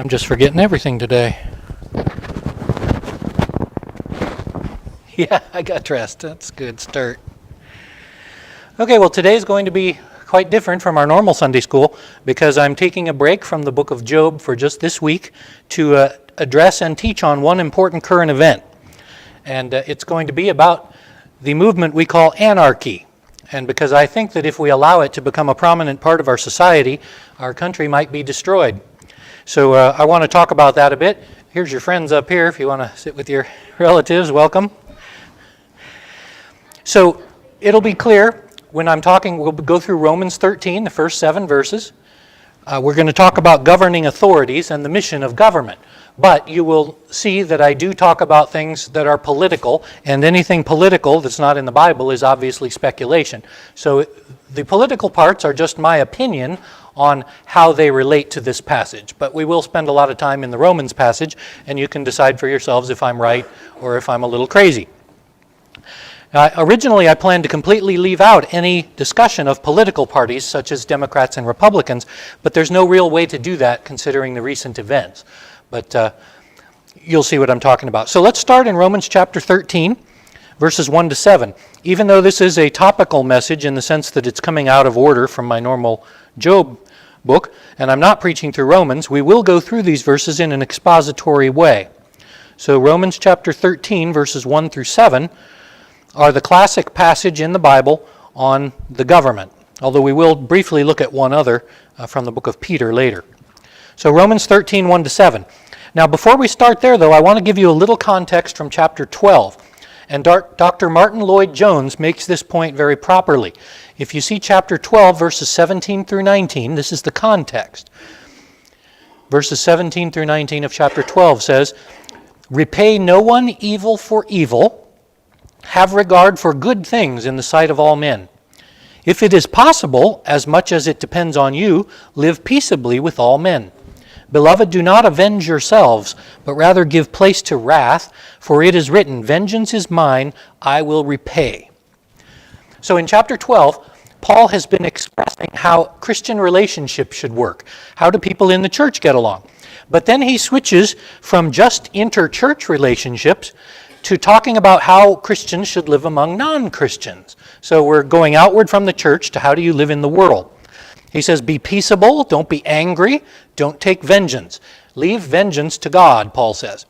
I'm just forgetting everything today. Yeah, I got dressed. That's a good start. Okay, well, today's going to be quite different from our normal Sunday school because I'm taking a break from the book of Job for just this week to address and teach on one important current event. And it's going to be about the movement we call anarchy. And because I think that if we allow it to become a prominent part of our society, our country might be destroyed. So I want to talk about that a bit. Here's your friends up here if you want to sit with your relatives. Welcome. So it'll be clear when I'm talking, we'll go through Romans 13, the first 7 verses. We're going to talk about governing authorities and the mission of government. But you will see that I do talk about things that are political, and anything political that's not in the Bible is obviously speculation. So the political parts are just my opinion on how they relate to this passage. But we will spend a lot of time in the Romans passage, and you can decide for yourselves if I'm right or if I'm a little crazy. Originally, I planned to completely leave out any discussion of political parties, such as Democrats and Republicans, but there's no real way to do that considering the recent events. But you'll see what I'm talking about. So let's start in Romans chapter 13, verses 1 to 7. Even though this is a topical message in the sense that it's coming out of order from my normal Job book, and I'm not preaching through Romans, we will go through these verses in an expository way. So Romans chapter 13, verses 1 through 7, are the classic passage in the Bible on the government, although we will briefly look at one other from the book of Peter later. So Romans 13, 1 to 7. Now before we start there, though, I want to give you a little context from chapter 12. And Dr. Martin Lloyd-Jones makes this point very properly. If you see chapter 12, verses 17 through 19, this is the context. Verses 17 through 19 of chapter 12 says, "Repay no one evil for evil. Have regard for good things in the sight of all men. If it is possible, as much as it depends on you, live peaceably with all men. Beloved, do not avenge yourselves, but rather give place to wrath, for it is written, 'Vengeance is mine, I will repay.'" So in chapter 12, Paul has been expressing how Christian relationships should work. How do people in the church get along? But then he switches from just inter-church relationships to talking about how Christians should live among non-Christians. So we're going outward from the church to how do you live in the world. He says, be peaceable, don't be angry, don't take vengeance. Leave vengeance to God, Paul says.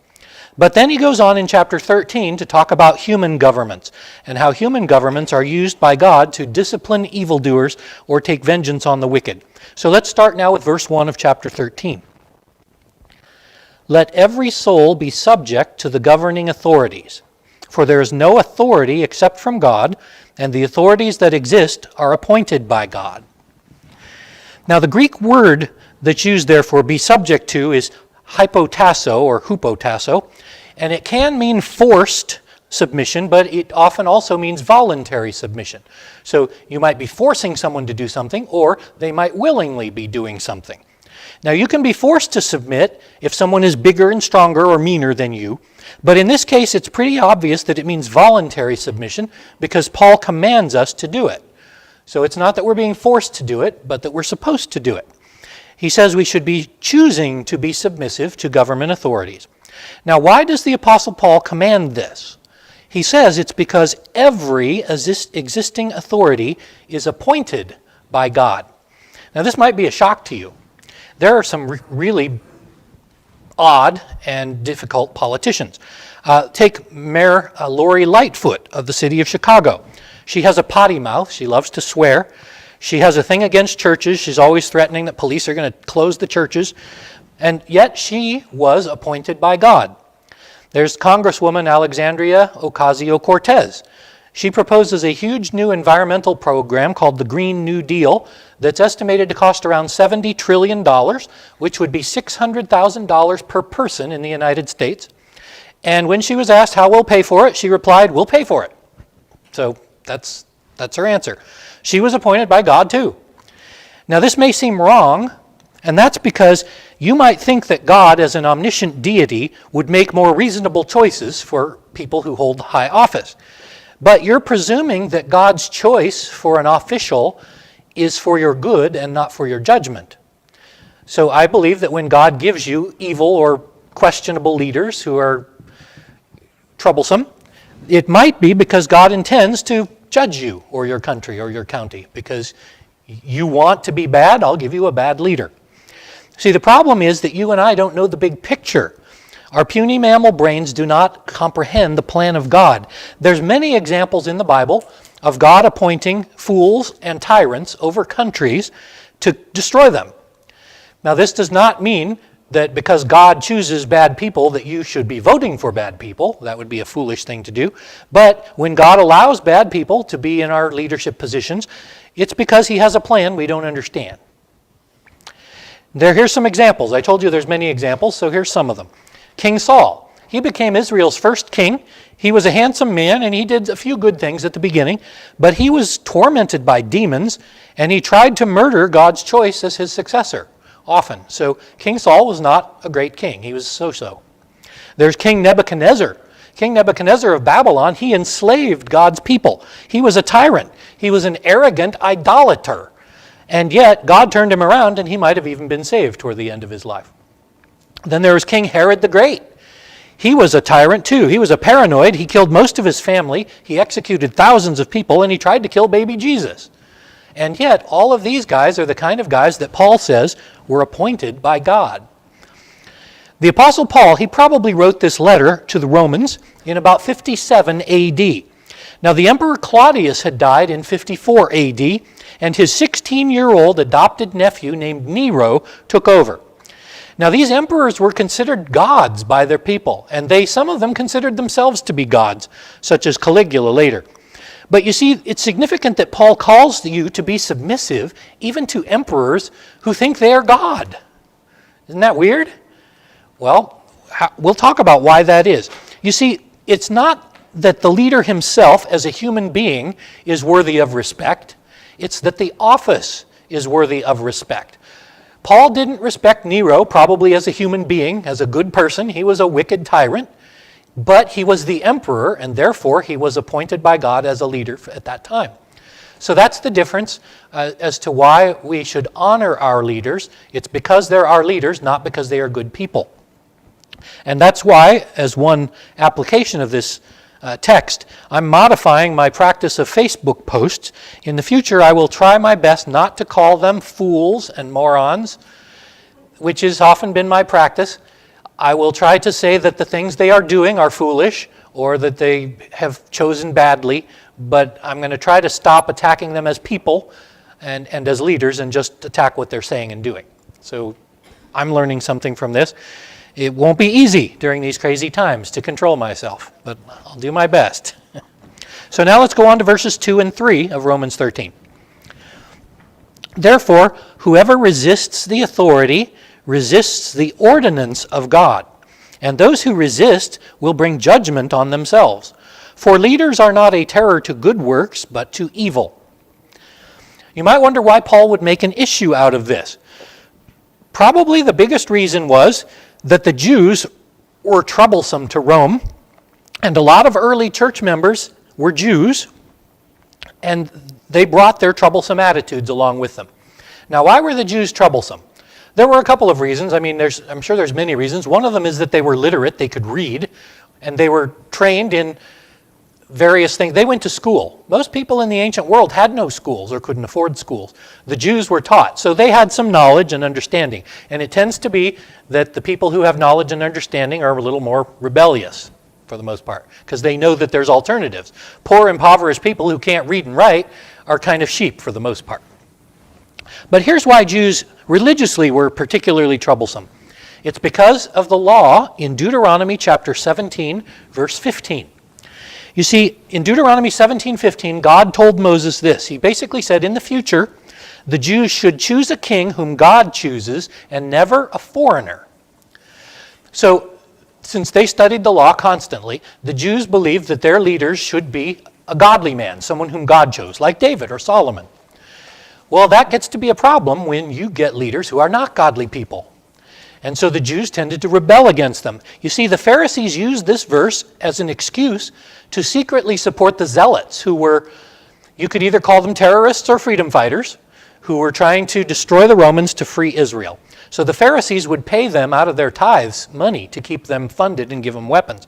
But then he goes on in chapter 13 to talk about human governments and how human governments are used by God to discipline evildoers or take vengeance on the wicked. So let's start now with verse 1 of chapter 13. "Let every soul be subject to the governing authorities, for there is no authority except from God, and the authorities that exist are appointed by God." Now the Greek word that's used there for be subject to is hypotasso or hupotasso, and it can mean forced submission, but it often also means voluntary submission. So you might be forcing someone to do something, or they might willingly be doing something. Now you can be forced to submit if someone is bigger and stronger or meaner than you, but in this case it's pretty obvious that it means voluntary submission because Paul commands us to do it. So it's not that we're being forced to do it, but that we're supposed to do it. He says we should be choosing to be submissive to government authorities. Now why does the Apostle Paul command this? He says it's because every existing authority is appointed by God. Now this might be a shock to you. There are some really odd and difficult politicians. Take Mayor Lori Lightfoot of the city of Chicago. She has a potty mouth. She loves to swear. She has a thing against churches. She's always threatening that police are going to close the churches. And yet she was appointed by God. There's Congresswoman Alexandria Ocasio-Cortez. She proposes a huge new environmental program called the Green New Deal that's estimated to cost around $70 trillion, which would be $600,000 per person in the United States. And when she was asked how we'll pay for it, she replied, "We'll pay for it." So that's her answer. She was appointed by God too. Now this may seem wrong, and that's because you might think that God, as an omniscient deity, would make more reasonable choices for people who hold high office. But you're presuming that God's choice for an official is for your good and not for your judgment. So I believe that when God gives you evil or questionable leaders who are troublesome, it might be because God intends to judge you or your country or your county. Because you want to be bad, I'll give you a bad leader. See, the problem is that you and I don't know the big picture. Our puny mammal brains do not comprehend the plan of God. There's many examples in the Bible of God appointing fools and tyrants over countries to destroy them. Now, this does not mean that because God chooses bad people that you should be voting for bad people. That would be a foolish thing to do. But when God allows bad people to be in our leadership positions, it's because he has a plan we don't understand. Here's some examples. I told you there's many examples, so here's some of them. King Saul. He became Israel's first king. He was a handsome man, and he did a few good things at the beginning, but he was tormented by demons, and he tried to murder God's choice as his successor, often. So King Saul was not a great king. He was so-so. There's King Nebuchadnezzar. King Nebuchadnezzar of Babylon, he enslaved God's people. He was a tyrant. He was an arrogant idolater. And yet, God turned him around, and he might have even been saved toward the end of his life. Then there was King Herod the Great. He was a tyrant too. He was a paranoid. He killed most of his family. He executed thousands of people, and he tried to kill baby Jesus. And yet, all of these guys are the kind of guys that Paul says were appointed by God. The Apostle Paul, he probably wrote this letter to the Romans in about 57 AD. Now, the Emperor Claudius had died in 54 AD, and his 16-year-old adopted nephew named Nero took over. Now, these emperors were considered gods by their people, and some of them considered themselves to be gods, such as Caligula later. But you see, it's significant that Paul calls you to be submissive even to emperors who think they are God. Isn't that weird? Well, we'll talk about why that is. You see, it's not that the leader himself as a human being is worthy of respect. It's that the office is worthy of respect. Paul didn't respect Nero probably as a human being, as a good person. He was a wicked tyrant. But he was the emperor, and therefore he was appointed by God as a leader at that time. So that's the difference as to why we should honor our leaders. It's because they're our leaders, not because they are good people. And that's why, as one application of this text, I'm modifying my practice of Facebook posts. In the future, I will try my best not to call them fools and morons, which has often been my practice. I will try to say that the things they are doing are foolish or that they have chosen badly, but I'm going to try to stop attacking them as people and as leaders and just attack what they're saying and doing. So I'm learning something from this. It won't be easy during these crazy times to control myself, but I'll do my best. So now let's go on to verses 2 and 3 of Romans 13. Therefore, whoever resists the authority resists the ordinance of God, and those who resist will bring judgment on themselves. For leaders are not a terror to good works, but to evil. You might wonder why Paul would make an issue out of this. Probably the biggest reason was that the Jews were troublesome to Rome, and a lot of early church members were Jews, and they brought their troublesome attitudes along with them. Now, why were the Jews troublesome? There were a couple of reasons. I mean, I'm sure there's many reasons. One of them is that they were literate, they could read, and they were trained in various things. They went to school. Most people in the ancient world had no schools or couldn't afford schools. The Jews were taught, so they had some knowledge and understanding. And it tends to be that the people who have knowledge and understanding are a little more rebellious, for the most part, because they know that there's alternatives. Poor, impoverished people who can't read and write are kind of sheep for the most part. But here's why Jews religiously were particularly troublesome. It's because of the law in Deuteronomy chapter 17, verse 15. You see, in Deuteronomy 17:15, God told Moses this. He basically said, in the future, the Jews should choose a king whom God chooses and never a foreigner. So, since they studied the law constantly, the Jews believed that their leaders should be a godly man, someone whom God chose, like David or Solomon. Well, that gets to be a problem when you get leaders who are not godly people. And so the Jews tended to rebel against them. You see, the Pharisees used this verse as an excuse to secretly support the Zealots, who were, you could either call them terrorists or freedom fighters, who were trying to destroy the Romans to free Israel. So the Pharisees would pay them out of their tithes money to keep them funded and give them weapons.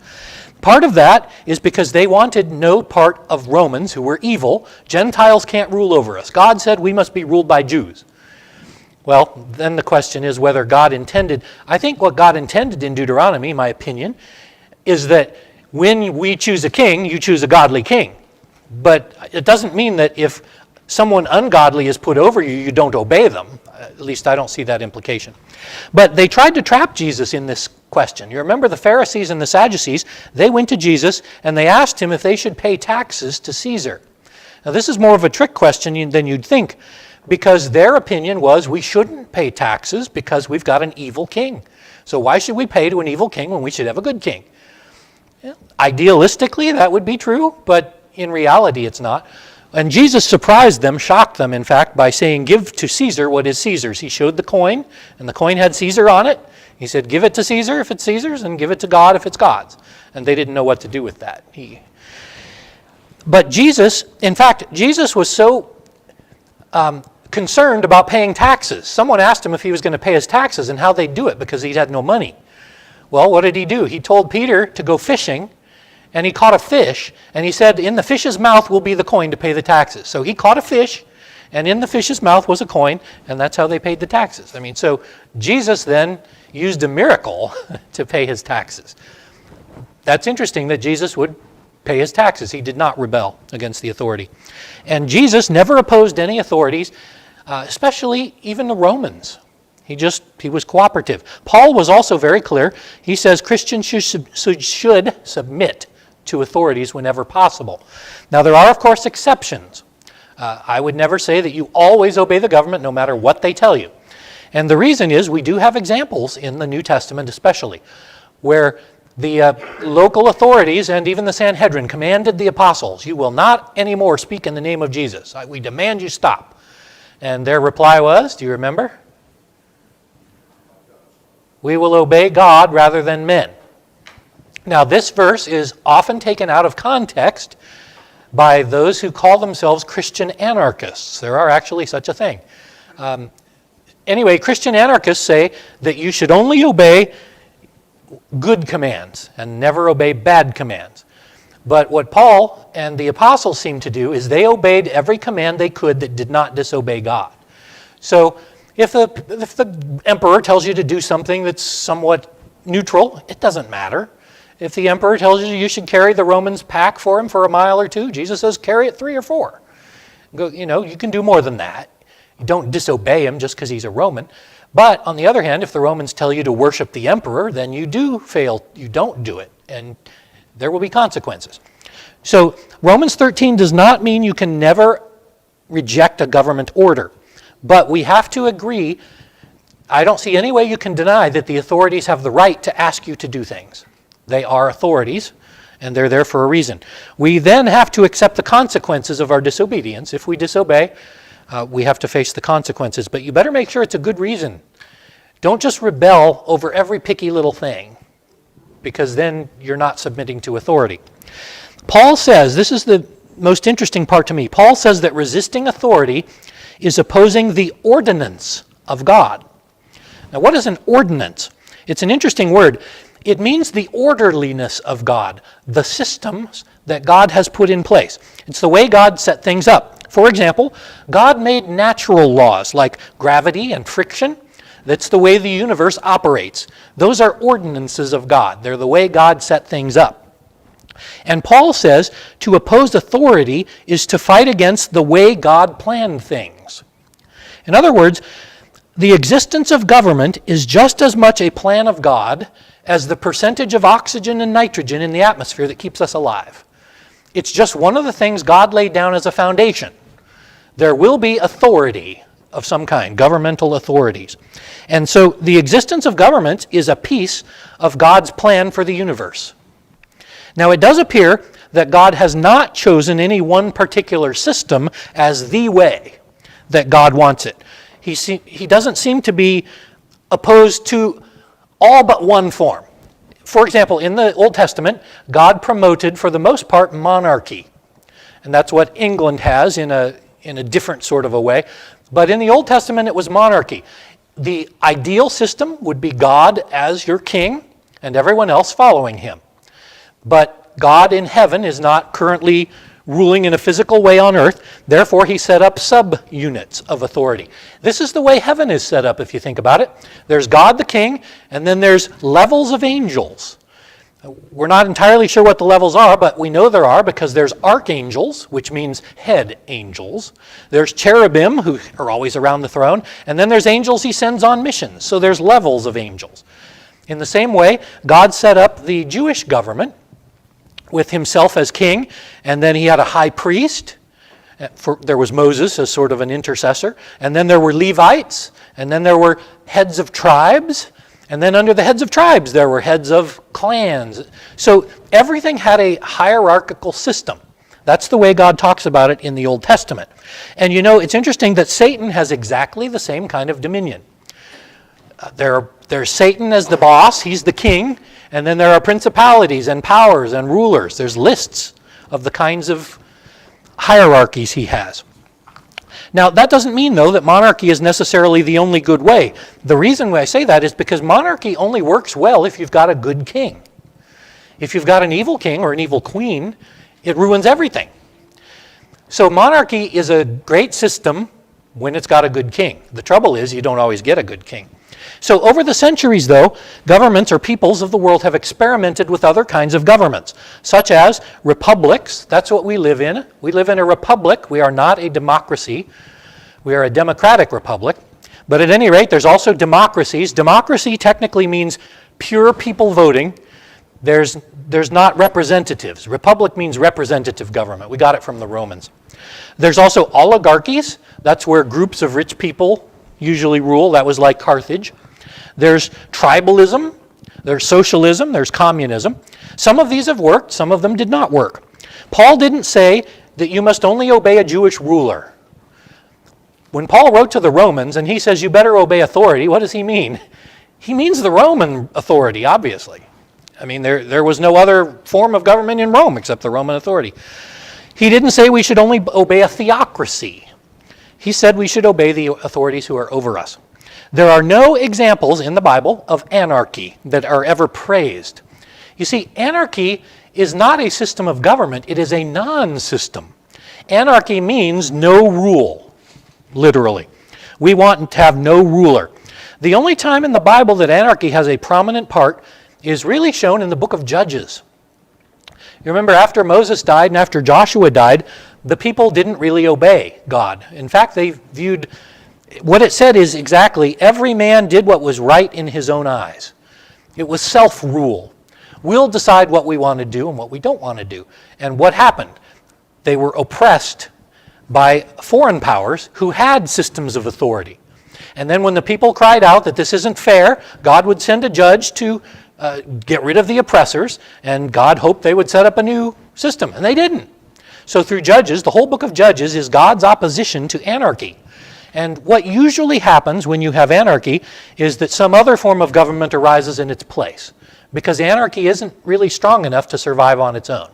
Part of that is because they wanted no part of Romans who were evil. Gentiles can't rule over us. God said we must be ruled by Jews. Well, then the question is whether God intended. I think what God intended in Deuteronomy, my opinion, is that when we choose a king, you choose a godly king. But it doesn't mean that if someone ungodly is put over you, you don't obey them. At least I don't see that implication. But they tried to trap Jesus in this question. You remember the Pharisees and the Sadducees, they went to Jesus and they asked him if they should pay taxes to Caesar. Now this is more of a trick question than you'd think, because their opinion was we shouldn't pay taxes because we've got an evil king. So why should we pay to an evil king when we should have a good king? Yeah. Idealistically, that would be true, but in reality it's not. And Jesus surprised them, shocked them, in fact, by saying, give to Caesar what is Caesar's. He showed the coin, and the coin had Caesar on it. He said, give it to Caesar if it's Caesar's, and give it to God if it's God's. And they didn't know what to do with that. But Jesus, in fact, Jesus was so concerned about paying taxes. Someone asked him if he was going to pay his taxes and how they'd do it because he had no money. Well, what did he do? He told Peter to go fishing, and he caught a fish, and he said, in the fish's mouth will be the coin to pay the taxes. So he caught a fish, and in the fish's mouth was a coin, and that's how they paid the taxes. I mean, so Jesus then used a miracle to pay his taxes. That's interesting that Jesus would pay his taxes. He did not rebel against the authority. And Jesus never opposed any authorities, especially even the Romans. He was cooperative. Paul was also very clear. He says Christians should submit to authorities whenever possible. Now, there are, of course, exceptions. I would never say that you always obey the government no matter what they tell you. And the reason is we do have examples in the New Testament especially where the local authorities and even the Sanhedrin commanded the apostles, you will not anymore speak in the name of Jesus. We demand you stop. And their reply was, do you remember? We will obey God rather than men. Now, this verse is often taken out of context by those who call themselves Christian anarchists. There are actually such a thing. Anyway, Christian anarchists say that you should only obey good commands and never obey bad commands. But what Paul and the apostles seem to do is they obeyed every command they could that did not disobey God. So if the emperor tells you to do something that's somewhat neutral, it doesn't matter. If the emperor tells you should carry the Romans pack for him for a mile or two, Jesus says carry it 3 or 4. You can do more than that. You don't disobey him just because he's a Roman. But on the other hand, if the Romans tell you to worship the emperor, then you do fail. You don't do it, and there will be consequences. So Romans 13 does not mean you can never reject a government order. But we have to agree, I don't see any way you can deny that the authorities have the right to ask you to do things. They are authorities, and they're there for a reason. We then have to accept the consequences of our disobedience. If we disobey, we have to face the consequences. But you better make sure it's a good reason. Don't just rebel over every picky little thing, because then you're not submitting to authority. Paul says, this is the most interesting part to me, Paul says that resisting authority is opposing the ordinance of God. Now, what is an ordinance? It's an interesting word. It means the orderliness of God, the systems that God has put in place. It's the way God set things up. For example, God made natural laws like gravity and friction. That's the way the universe operates. Those are ordinances of God. They're the way God set things up. And Paul says to oppose authority is to fight against the way God planned things. In other words, the existence of government is just as much a plan of God as the percentage of oxygen and nitrogen in the atmosphere that keeps us alive. It's just one of the things God laid down as a foundation. There will be authority of some kind, governmental authorities. And so the existence of government is a piece of God's plan for the universe. Now, it does appear that God has not chosen any one particular system as the way that God wants it. He doesn't seem to be opposed to all but one form. For example, in the Old Testament, God promoted, for the most part, monarchy. And that's what England has in a different sort of a way. But in the Old Testament, it was monarchy. The ideal system would be God as your king and everyone else following him. But God in heaven is not currently ruling in a physical way on earth. Therefore, he set up sub-units of authority. This is the way heaven is set up, if you think about it. There's God the king, and then there's levels of angels. We're not entirely sure what the levels are, but we know there are because there's archangels, which means head angels. There's cherubim, who are always around the throne. And then there's angels he sends on missions. So there's levels of angels. In the same way, God set up the Jewish government with himself as king, and then he had a high priest. There was Moses as sort of an intercessor, and then there were Levites, and then there were heads of tribes, and then under the heads of tribes there were heads of clans. So everything had a hierarchical system. That's the way God talks about it in the Old Testament. And you know, it's interesting that Satan has exactly the same kind of dominion. There's Satan as the boss, he's the king, and then there are principalities and powers and rulers. There's lists of the kinds of hierarchies he has. Now, that doesn't mean, though, that monarchy is necessarily the only good way. The reason why I say that is because monarchy only works well if you've got a good king. If you've got an evil king or an evil queen, it ruins everything. So monarchy is a great system when it's got a good king. The trouble is you don't always get a good king. So over the centuries, though, governments or peoples of the world have experimented with other kinds of governments, such as republics. That's what we live in. We live in a republic. We are not a democracy. We are a democratic republic. But at any rate, there's also democracies. Democracy technically means pure people voting. There's not representatives. Republic means representative government. We got it from the Romans. There's also oligarchies. That's where groups of rich people usually rule. That was like Carthage. There's tribalism, there's socialism, there's communism. Some of these have worked, some of them did not work. Paul didn't say that you must only obey a Jewish ruler. When Paul wrote to the Romans and he says you better obey authority, what does he mean? He means the Roman authority, obviously. I mean, there was no other form of government in Rome except the Roman authority. He didn't say we should only obey a theocracy. He said we should obey the authorities who are over us. There are no examples in the Bible of anarchy that are ever praised. You see, anarchy is not a system of government, it is a non-system. Anarchy means no rule, literally. We want to have no ruler. The only time in the Bible that anarchy has a prominent part is really shown in the book of Judges. You remember after Moses died and after Joshua died, the people didn't really obey God. In fact, they viewed, what it said is exactly, every man did what was right in his own eyes. It was self-rule. We'll decide what we want to do and what we don't want to do. And what happened? They were oppressed by foreign powers who had systems of authority. And then when the people cried out that this isn't fair, God would send a judge to get rid of the oppressors, and God hoped they would set up a new system, and they didn't. So through Judges, the whole book of Judges is God's opposition to anarchy. And what usually happens when you have anarchy is that some other form of government arises in its place, because anarchy isn't really strong enough to survive on its own.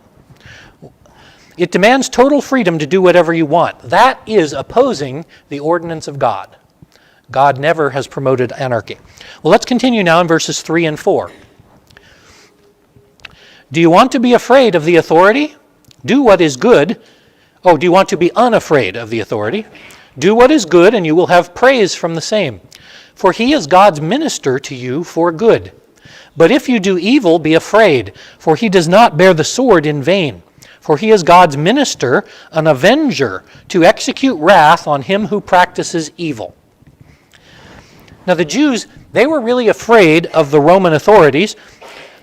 It demands total freedom to do whatever you want. That is opposing the ordinance of God. God never has promoted anarchy. Well, let's continue now in verses 3 and 4. Do you want to be afraid of the authority? Do what is good. Oh, do you want to be unafraid of the authority? Do what is good, and you will have praise from the same. For he is God's minister to you for good. But if you do evil, be afraid, for he does not bear the sword in vain. For he is God's minister, an avenger, to execute wrath on him who practices evil. Now the Jews, they were really afraid of the Roman authorities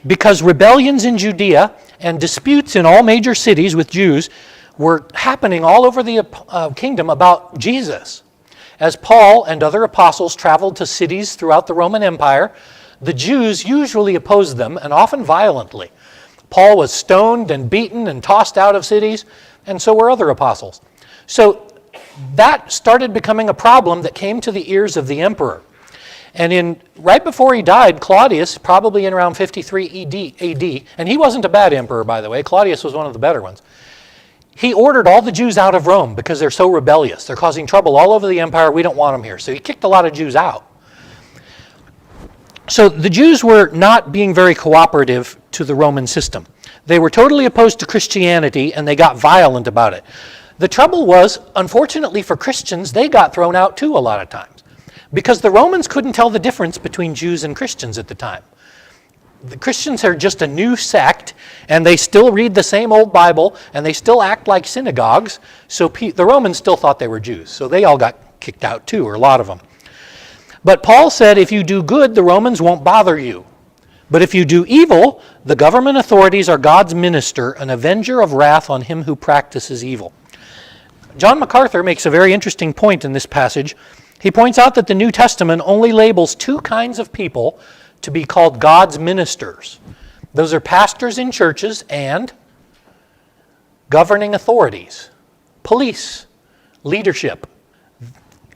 because rebellions in Judea and disputes in all major cities with Jews were happening all over the kingdom about Jesus. As Paul and other apostles traveled to cities throughout the Roman Empire, the Jews usually opposed them, and often violently. Paul was stoned and beaten and tossed out of cities, and so were other apostles. So that started becoming a problem that came to the ears of the emperor. And right before he died, Claudius, probably in around 53 AD, and he wasn't a bad emperor, by the way. Claudius was one of the better ones. he ordered all the Jews out of Rome because they're so rebellious. They're causing trouble all over the empire. We don't want them here. So he kicked a lot of Jews out. So the Jews were not being very cooperative to the Roman system. They were totally opposed to Christianity, and they got violent about it. The trouble was, unfortunately for Christians, they got thrown out too a lot of times, because the Romans couldn't tell the difference between Jews and Christians at the time. The Christians are just a new sect, and they still read the same old Bible, and they still act like synagogues, so the Romans still thought they were Jews, so they all got kicked out too, or a lot of them. But Paul said, if you do good, the Romans won't bother you. But if you do evil, the government authorities are God's minister, an avenger of wrath on him who practices evil. John MacArthur makes a very interesting point in this passage. He points out that the New Testament only labels two kinds of people to be called God's ministers. Those are pastors in churches and governing authorities, police, leadership.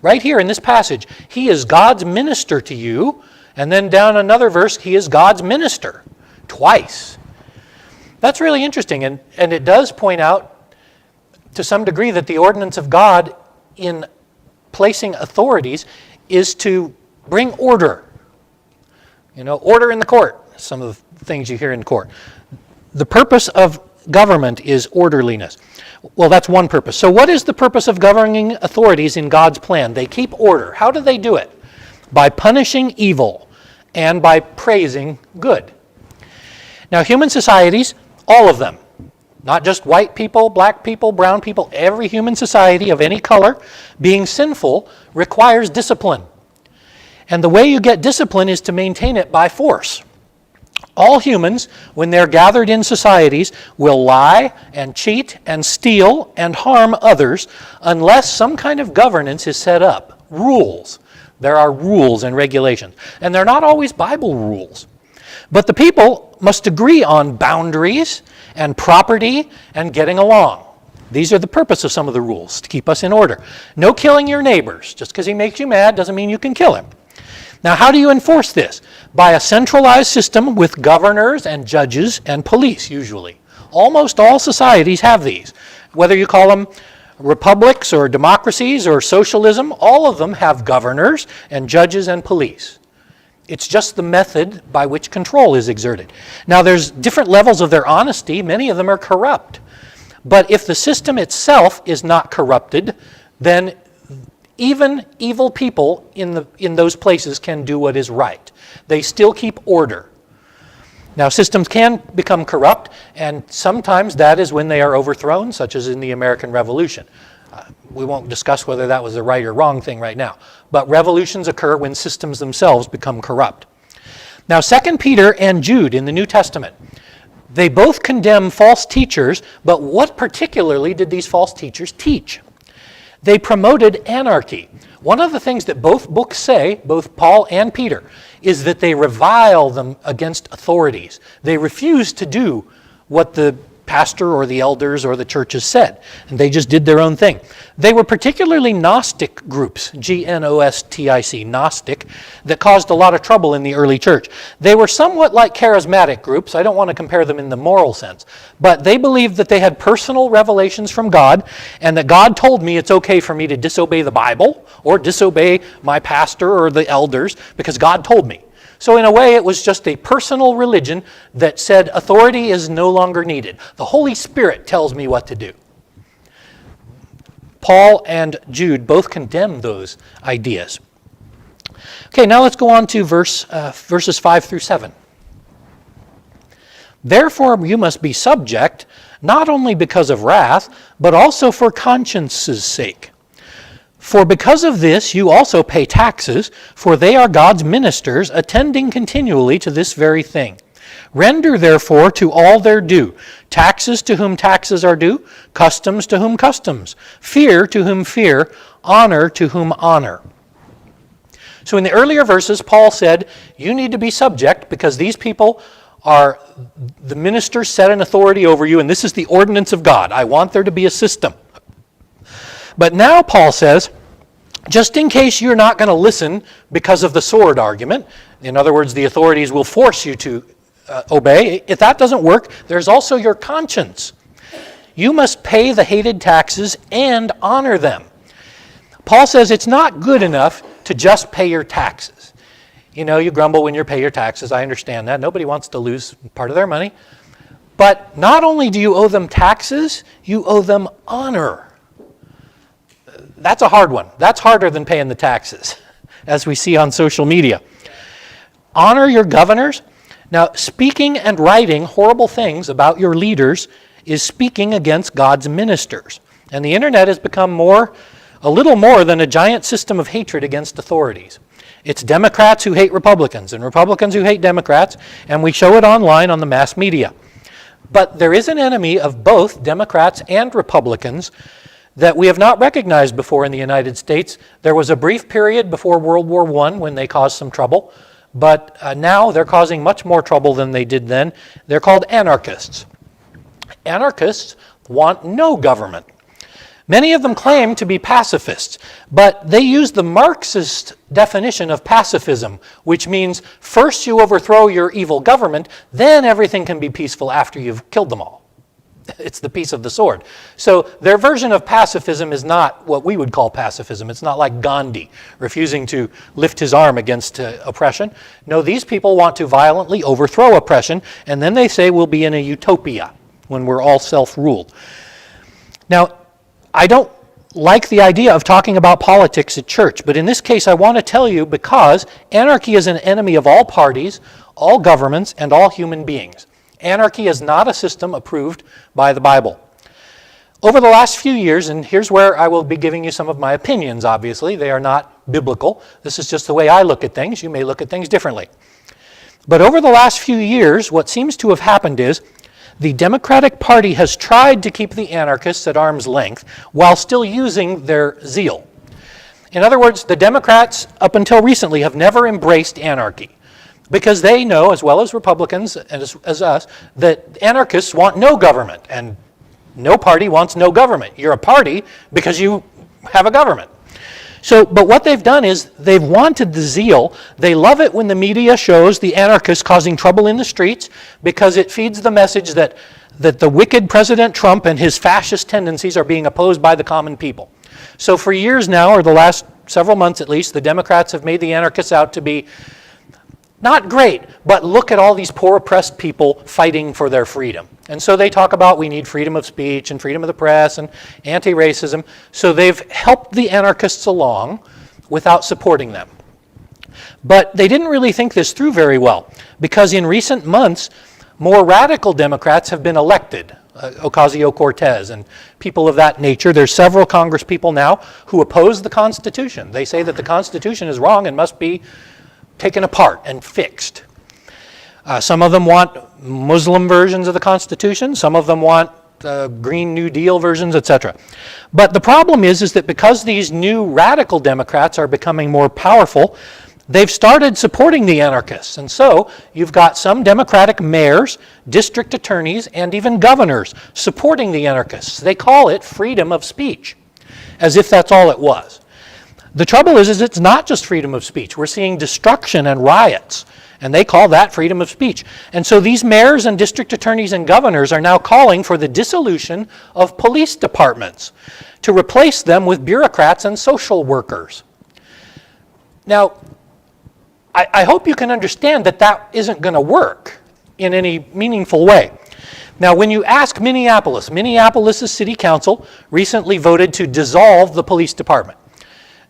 Right here in this passage, he is God's minister to you, and then down another verse, he is God's minister, twice. That's really interesting, and it does point out to some degree that the ordinance of God in placing authorities is to bring order. Order in the court, some of the things you hear in court. The purpose of government is orderliness. Well, that's one purpose. So what is the purpose of governing authorities in God's plan? They keep order. How do they do it? By punishing evil and by praising good. Now, human societies, all of them, not just white people, black people, brown people, every human society of any color, being sinful requires discipline. And the way you get discipline is to maintain it by force. All humans, when they're gathered in societies, will lie and cheat and steal and harm others unless some kind of governance is set up. Rules. There are rules and regulations. And they're not always Bible rules. But the people must agree on boundaries and property and getting along. These are the purpose of some of the rules, to keep us in order. No killing your neighbors. Just because he makes you mad doesn't mean you can kill him. Now, how do you enforce this? By a centralized system with governors and judges and police, usually. Almost all societies have these. Whether you call them republics or democracies or socialism, all of them have governors and judges and police. It's just the method by which control is exerted. Now, there's different levels of their honesty. Many of them are corrupt. But if the system itself is not corrupted, then even evil people in those places can do what is right. They still keep order. Now, systems can become corrupt, and sometimes that is when they are overthrown, such as in the American Revolution. We won't discuss whether that was the right or wrong thing right now. But revolutions occur when systems themselves become corrupt. Now, 2 Peter and Jude in the New Testament, they both condemn false teachers, but what particularly did these false teachers teach? They promoted anarchy. One of the things that both books say, both Paul and Peter, is that they revile them against authorities. They refuse to do what the pastor or the elders or the churches said, and they just did their own thing. They were particularly Gnostic groups, Gnostic, Gnostic, that caused a lot of trouble in the early church. They were somewhat like charismatic groups. I don't want to compare them in the moral sense, but they believed that they had personal revelations from God, and that God told me it's okay for me to disobey the Bible or disobey my pastor or the elders because God told me. So in a way, it was just a personal religion that said authority is no longer needed. The Holy Spirit tells me what to do. Paul and Jude both condemn those ideas. Okay, now let's go on to verses 5 through 7. Therefore you must be subject, not only because of wrath, but also for conscience's sake. For because of this you also pay taxes, for they are God's ministers, attending continually to this very thing. Render therefore to all their due, taxes to whom taxes are due, customs to whom customs, fear to whom fear, honor to whom honor. So in the earlier verses, Paul said, you need to be subject because these people are the ministers set in authority over you, and this is the ordinance of God. I want there to be a system. But now Paul says, just in case you're not going to listen because of the sword argument, in other words, the authorities will force you to obey, if that doesn't work, there's also your conscience. You must pay the hated taxes and honor them. Paul says it's not good enough to just pay your taxes. You know, you grumble when you pay your taxes. I understand that. Nobody wants to lose part of their money. But not only do you owe them taxes, you owe them honor. That's a hard one. That's harder than paying the taxes, as we see on social media. Honor your governors. Now, speaking and writing horrible things about your leaders is speaking against God's ministers. And the internet has become a little more than a giant system of hatred against authorities. It's Democrats who hate Republicans and Republicans who hate Democrats, and we show it online on the mass media. But there is an enemy of both Democrats and Republicans that we have not recognized before in the United States. There was a brief period before World War I when they caused some trouble, but now they're causing much more trouble than they did then. They're called anarchists. Anarchists want no government. Many of them claim to be pacifists, but they use the Marxist definition of pacifism, which means first you overthrow your evil government, then everything can be peaceful after you've killed them all. It's the peace of the sword. So their version of pacifism is not what we would call pacifism. It's not like Gandhi refusing to lift his arm against oppression. No, these people want to violently overthrow oppression, and then they say we'll be in a utopia when we're all self-ruled. Now, I don't like the idea of talking about politics at church, but in this case I want to tell you because anarchy is an enemy of all parties, all governments, and all human beings. Anarchy is not a system approved by the Bible. Over the last few years, and here's where I will be giving you some of my opinions, obviously. They are not biblical. This is just the way I look at things. You may look at things differently. But over the last few years, what seems to have happened is the Democratic Party has tried to keep the anarchists at arm's length while still using their zeal. In other words, the Democrats, up until recently, have never embraced anarchy because they know, as well as Republicans and as us, that anarchists want no government, and no party wants no government. You're a party because you have a government. But what they've done is they've wanted the zeal. They love it when the media shows the anarchists causing trouble in the streets because it feeds the message that the wicked President Trump and his fascist tendencies are being opposed by the common people. So for years now, or the last several months at least, the Democrats have made the anarchists out to be not great, but look at all these poor oppressed people fighting for their freedom. And so they talk about we need freedom of speech and freedom of the press and anti-racism. So they've helped the anarchists along without supporting them. But they didn't really think this through very well because in recent months, more radical Democrats have been elected, Ocasio-Cortez and people of that nature. There's several Congress people now who oppose the Constitution. They say that the Constitution is wrong and must be taken apart and fixed. Some of them want Muslim versions of the Constitution. Some of them want Green New Deal versions, etc. But the problem is that because these new radical Democrats are becoming more powerful, they've started supporting the anarchists. And so you've got some Democratic mayors, district attorneys, and even governors supporting the anarchists. They call it freedom of speech, as if that's all it was. The trouble is it's not just freedom of speech. We're seeing destruction and riots, and they call that freedom of speech. And so these mayors and district attorneys and governors are now calling for the dissolution of police departments to replace them with bureaucrats and social workers. Now, I hope you can understand that that isn't going to work in any meaningful way. Now, when you ask Minneapolis' city council recently voted to dissolve the police department.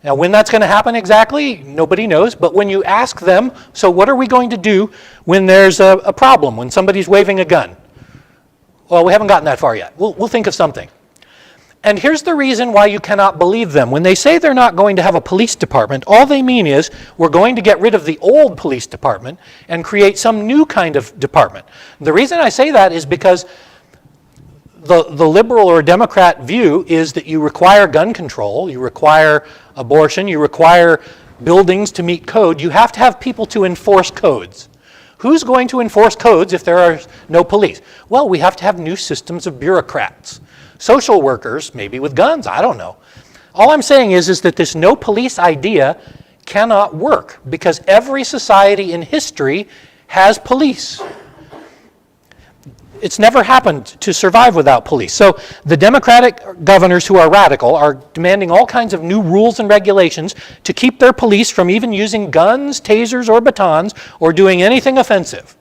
Now, when that's going to happen exactly, nobody knows. But when you ask them, so what are we going to do when there's a problem, when somebody's waving a gun? Well, we haven't gotten that far yet. We'll think of something. And here's the reason why you cannot believe them. When they say they're not going to have a police department, all they mean is we're going to get rid of the old police department and create some new kind of department. The reason I say that is because the liberal or Democrat view is that you require gun control, you require abortion, you require buildings to meet code. You have to have people to enforce codes. Who's going to enforce codes if there are no police? Well, we have to have new systems of bureaucrats. Social workers, maybe with guns, I don't know. All I'm saying is that this no police idea cannot work because every society in history has police. It's never happened to survive without police. So the Democratic governors who are radical are demanding all kinds of new rules and regulations to keep their police from even using guns, tasers, or batons, or doing anything offensive.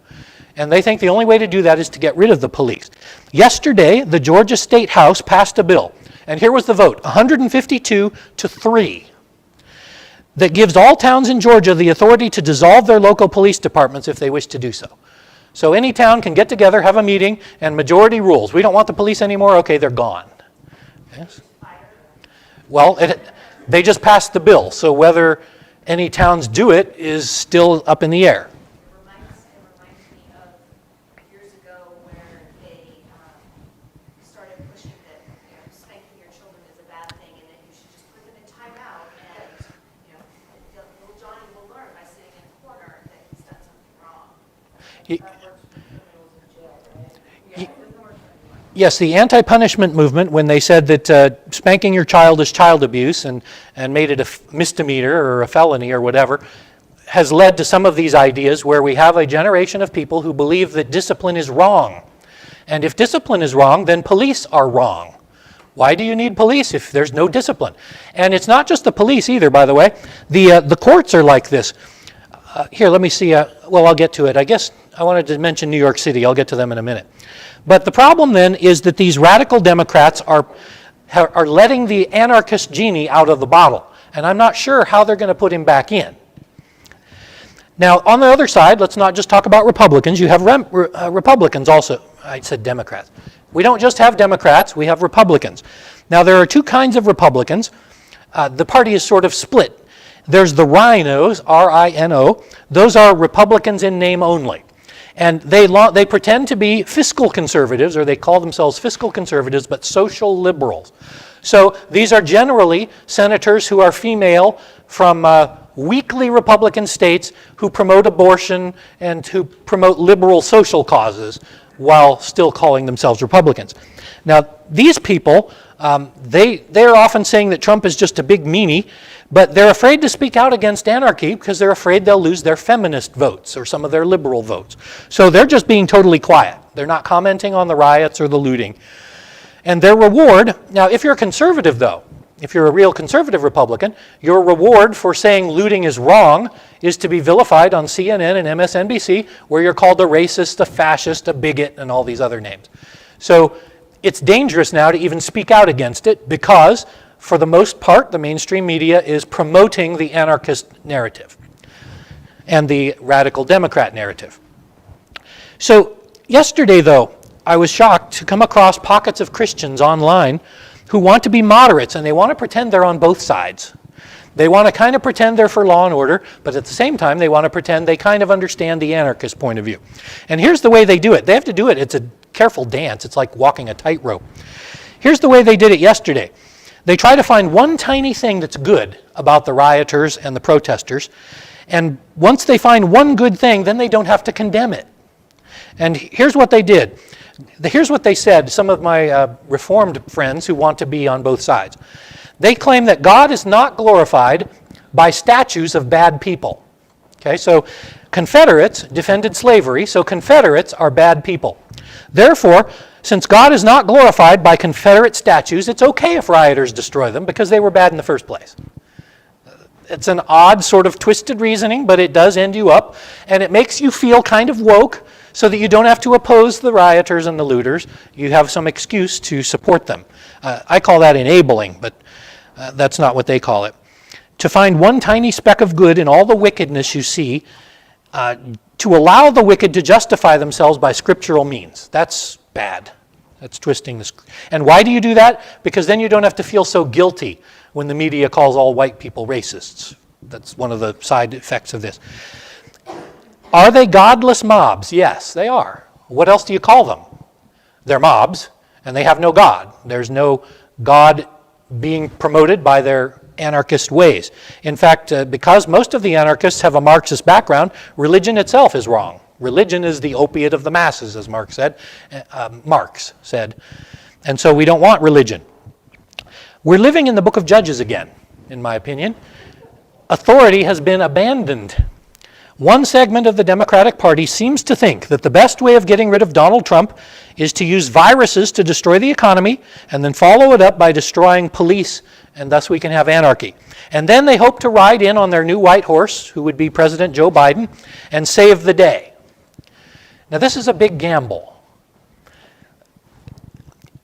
And they think the only way to do that is to get rid of the police. Yesterday, the Georgia State House passed a bill, and here was the vote, 152-3, that gives all towns in Georgia the authority to dissolve their local police departments if they wish to do so. So any town can get together, have a meeting, and majority rules. We don't want the police anymore, okay, they're gone. Yes? Well, they just passed the bill, so whether any towns do it is still up in the air. It reminds me of years ago where they started pushing that spanking your children is a bad thing and that you should just put them in timeout and little Johnny will learn by sitting in a corner that he's done something wrong. Yes, the anti-punishment movement, when they said that spanking your child is child abuse and made it a misdemeanor or a felony or whatever, has led to some of these ideas where we have a generation of people who believe that discipline is wrong. And if discipline is wrong, then police are wrong. Why do you need police if there's no discipline? And it's not just the police either, by the way. The courts are like this. Here, let me see. Well, I'll get to it. I guess I wanted to mention New York City. I'll get to them in a minute. But the problem then is that these radical Democrats are letting the anarchist genie out of the bottle. And I'm not sure how they're going to put him back in. Now, on the other side, let's not just talk about Republicans. You have Republicans also. I said Democrats. We don't just have Democrats, we have Republicans. Now, there are two kinds of Republicans. The party is sort of split. There's the rhinos, R-I-N-O. Those are Republicans in name only. And they pretend to be fiscal conservatives, or they call themselves fiscal conservatives, but social liberals. So these are generally senators who are female from weakly Republican states who promote abortion and who promote liberal social causes while still calling themselves Republicans. Now, these people, they're often saying that Trump is just a big meanie, but they're afraid to speak out against anarchy because they're afraid they'll lose their feminist votes or some of their liberal votes. So they're just being totally quiet. They're not commenting on the riots or the looting. And their reward, now if you're a conservative though, if you're a real conservative Republican, your reward for saying looting is wrong is to be vilified on CNN and MSNBC, where you're called a racist, a fascist, a bigot, and all these other names. So it's dangerous now to even speak out against it because, for the most part, the mainstream media is promoting the anarchist narrative and the radical Democrat narrative. So yesterday, though, I was shocked to come across pockets of Christians online who want to be moderates, and they want to pretend they're on both sides. They want to kind of pretend they're for law and order, but at the same time, they want to pretend they kind of understand the anarchist point of view. And here's the way they do it. They have to do it. It's a careful dance. It's like walking a tightrope. Here's the way they did it yesterday. They try to find one tiny thing that's good about the rioters and the protesters, and once they find one good thing, then they don't have to condemn it. And here's what they did. Here's what they said, some of my Reformed friends who want to be on both sides. They claim that God is not glorified by statues of bad people. Okay, so Confederates defended slavery, so Confederates are bad people. Therefore, since God is not glorified by Confederate statues, it's okay if rioters destroy them because they were bad in the first place. It's an odd sort of twisted reasoning, but it does end you up, and it makes you feel kind of woke so that you don't have to oppose the rioters and the looters. You have some excuse to support them. I call that enabling, but that's not what they call it. To find one tiny speck of good in all the wickedness you see, to allow the wicked to justify themselves by scriptural means. That's bad. That's twisting the script. And why do you do that? Because then you don't have to feel so guilty when the media calls all white people racists. That's one of the side effects of this. Are they godless mobs? Yes, they are. What else do you call them? They're mobs, and they have no God. There's no God being promoted by their anarchist ways. In fact, because most of the anarchists have a Marxist background, religion itself is wrong. Religion is the opiate of the masses, as Marx said. And so we don't want religion. We're living in the book of Judges again, in my opinion. Authority has been abandoned. One segment of the Democratic Party seems to think that the best way of getting rid of Donald Trump is to use viruses to destroy the economy and then follow it up by destroying police, and thus we can have anarchy. And then they hope to ride in on their new white horse, who would be President Joe Biden, and save the day. Now this is a big gamble.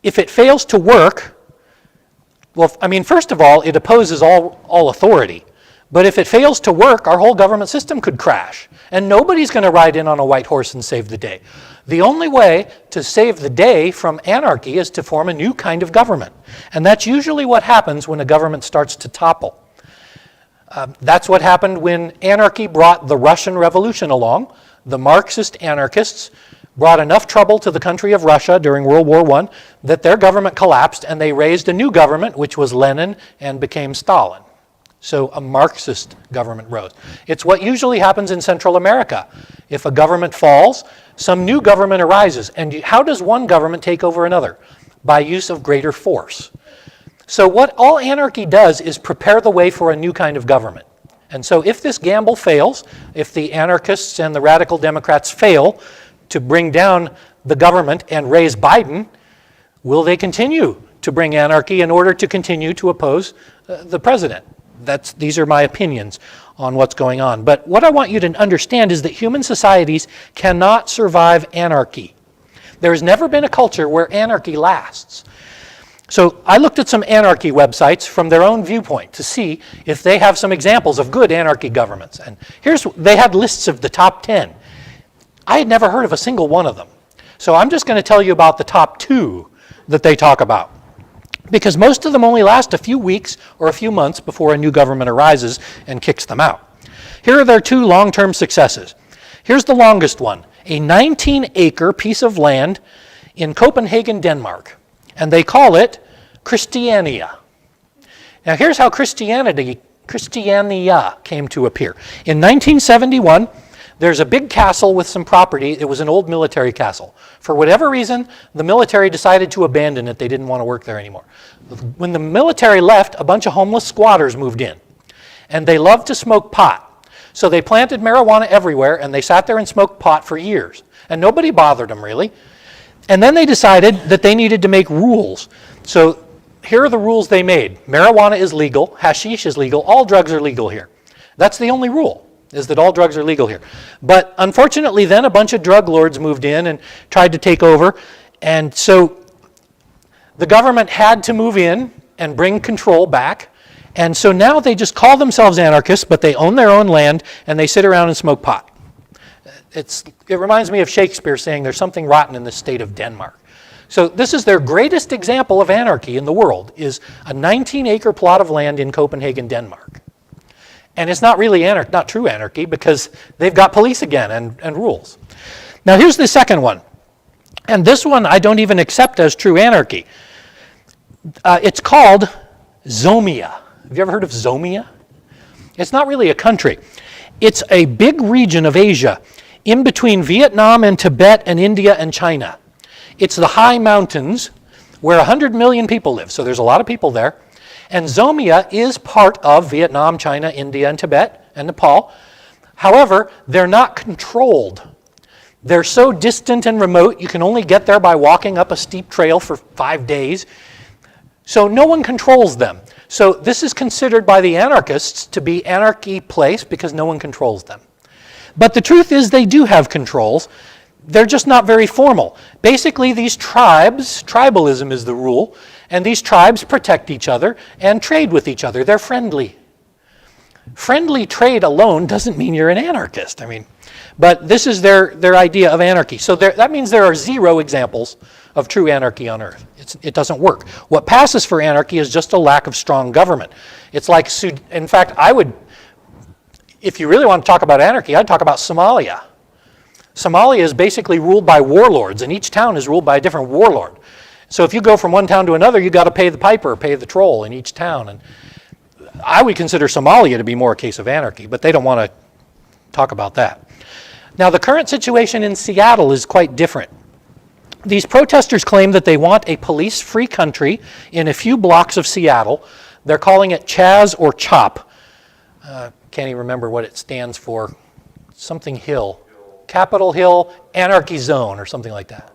If it fails to work, well, I mean, first of all, it opposes all authority. But if it fails to work, our whole government system could crash. And nobody's going to ride in on a white horse and save the day. The only way to save the day from anarchy is to form a new kind of government. And that's usually what happens when a government starts to topple. That's what happened when anarchy brought the Russian Revolution along. The Marxist anarchists brought enough trouble to the country of Russia during World War I that their government collapsed and they raised a new government, which was Lenin, and became Stalin. So a Marxist government rose. It's what usually happens in Central America. If a government falls, some new government arises. And how does one government take over another? By use of greater force. So what all anarchy does is prepare the way for a new kind of government. And so if this gamble fails, if the anarchists and the radical Democrats fail to bring down the government and raise Biden, will they continue to bring anarchy in order to continue to oppose the president? These are my opinions on what's going on. But what I want you to understand is that human societies cannot survive anarchy. There's never been a culture where anarchy lasts. So I looked at some anarchy websites from their own viewpoint to see if they have some examples of good anarchy governments. And they had lists of the top 10. I had never heard of a single one of them. So I'm just going to tell you about the top 2 that they talk about. Because most of them only last a few weeks or a few months before a new government arises and kicks them out. Here are their 2 long-term successes. Here's the longest one, a 19-acre piece of land in Copenhagen, Denmark. And they call it Christiania. Now here's how Christiania came to appear. In 1971, there's a big castle with some property. It was an old military castle. For whatever reason, the military decided to abandon it. They didn't want to work there anymore. When the military left, a bunch of homeless squatters moved in. And they loved to smoke pot. So they planted marijuana everywhere, and they sat there and smoked pot for years. And nobody bothered them, really. And then they decided that they needed to make rules. So here are the rules they made. Marijuana is legal. Hashish is legal. All drugs are legal here. That's the only rule, is that all drugs are legal here. But unfortunately then a bunch of drug lords moved in and tried to take over. And so the government had to move in and bring control back. And so now they just call themselves anarchists, but they own their own land and they sit around and smoke pot. It reminds me of Shakespeare saying there's something rotten in the state of Denmark. So this is their greatest example of anarchy in the world, is a 19-acre plot of land in Copenhagen, Denmark. And it's not really not true anarchy, because they've got police again and rules. Now here's the second one. And this one I don't even accept as true anarchy. It's called Zomia. Have you ever heard of Zomia? It's not really a country. It's a big region of Asia in between Vietnam and Tibet and India and China. It's the high mountains where 100 million people live, so there's a lot of people there. And Zomia is part of Vietnam, China, India, and Tibet, and Nepal. However, they're not controlled. They're so distant and remote, you can only get there by walking up a steep trail for 5 days. So no one controls them. So this is considered by the anarchists to be anarchy place because no one controls them. But the truth is they do have controls. They're just not very formal. Basically, these tribes, tribalism is the rule, and these tribes protect each other and trade with each other. They're friendly. Friendly trade alone doesn't mean you're an anarchist. But this is their idea of anarchy. So that means there are 0 examples of true anarchy on earth. It doesn't work. What passes for anarchy is just a lack of strong government. It's like, in fact, if you really want to talk about anarchy, I'd talk about Somalia. Somalia is basically ruled by warlords, and each town is ruled by a different warlord. So if you go from one town to another, you've got to pay the piper, pay the troll in each town. And I would consider Somalia to be more a case of anarchy, but they don't want to talk about that. Now, the current situation in Seattle is quite different. These protesters claim that they want a police-free country in a few blocks of Seattle. They're calling it Chaz or CHOP. Can't even remember what it stands for. something Hill. Capitol Hill Anarchy Zone or something like that.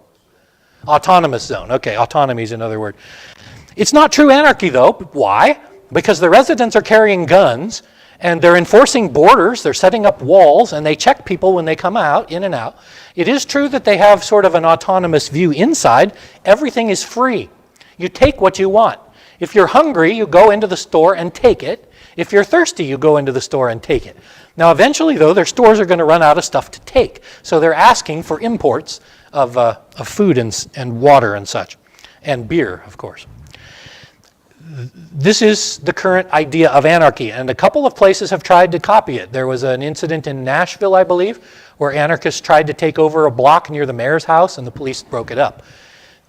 Autonomous zone. Okay, autonomy is another word. It's not true anarchy, though. Why? Because the residents are carrying guns, and they're enforcing borders, they're setting up walls, and they check people when they come out, in and out. It is true that they have sort of an autonomous view inside. Everything is free. You take what you want. If you're hungry, you go into the store and take it. If you're thirsty, you go into the store and take it. Now, eventually, though, their stores are going to run out of stuff to take. So they're asking for imports of food and water and such, and beer, of course. This is the current idea of anarchy, and a couple of places have tried to copy it. There was an incident in Nashville, I believe, where anarchists tried to take over a block near the mayor's house, and the police broke it up.